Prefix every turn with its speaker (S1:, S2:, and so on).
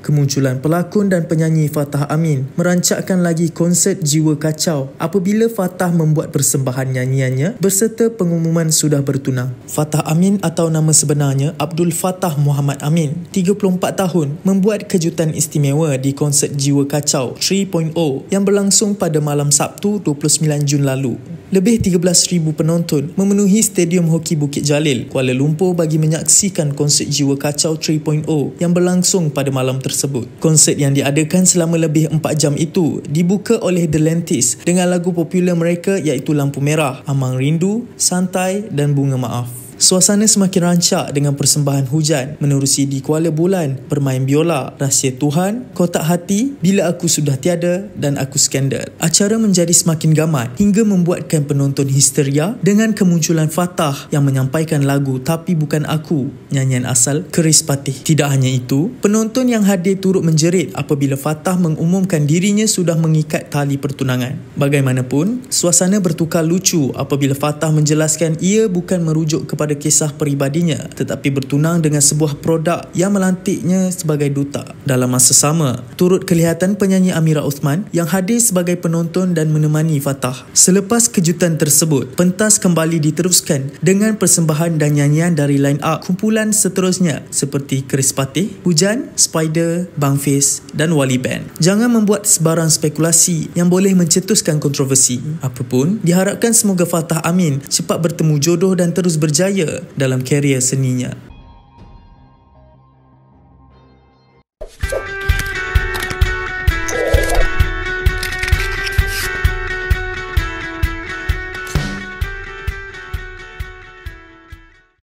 S1: Kemunculan pelakon dan penyanyi Fatah Amin merancakkan lagi konsert Jiwa Kacau apabila Fatah membuat persembahan nyanyiannya berserta pengumuman sudah bertunang. Fatah Amin atau nama sebenarnya Abdul Fattah Muhammad Amin, 34 tahun, membuat kejutan istimewa di konsert Jiwa Kacau 3.0 yang berlangsung pada malam Sabtu 29 Jun lalu. Lebih 13,000 penonton memenuhi Stadium Hoki Bukit Jalil, Kuala Lumpur bagi menyaksikan konsert Jiwa Kacau 3.0 yang berlangsung pada malam tersebut. Konsert yang diadakan selama lebih 4 jam itu dibuka oleh The Lentis dengan lagu popular mereka iaitu Lampu Merah, Amang Rindu, Santai dan Bunga Maaf. Suasana semakin rancak dengan persembahan hujan, menerusi di Kuala Bulan, bermain biola, Rahsia Tuhan, Kotak Hati, Bila Aku Sudah Tiada dan Aku Skandal. Acara menjadi semakin gamat hingga membuatkan penonton histeria dengan kemunculan Fatah yang menyampaikan lagu Tapi Bukan Aku, nyanyian asal Keris Patih. Tidak hanya itu, penonton yang hadir turut menjerit apabila Fatah mengumumkan dirinya sudah mengikat tali pertunangan. Bagaimanapun, suasana bertukar lucu apabila Fatah menjelaskan ia bukan merujuk kepada kisah peribadinya tetapi bertunang dengan sebuah produk yang melantiknya sebagai duta. Dalam masa sama, turut kelihatan penyanyi Amira Uthman yang hadir sebagai penonton dan menemani Fatah. Selepas kejutan tersebut, pentas kembali diteruskan dengan persembahan dan nyanyian dari line up kumpulan seterusnya seperti Keris Patih, Hujan, Spider, Bang Fiz dan Wali Band. Jangan membuat sebarang spekulasi yang boleh mencetuskan kontroversi. Apapun, diharapkan semoga Fatah Amin cepat bertemu jodoh dan terus berjaya dalam karier seninya.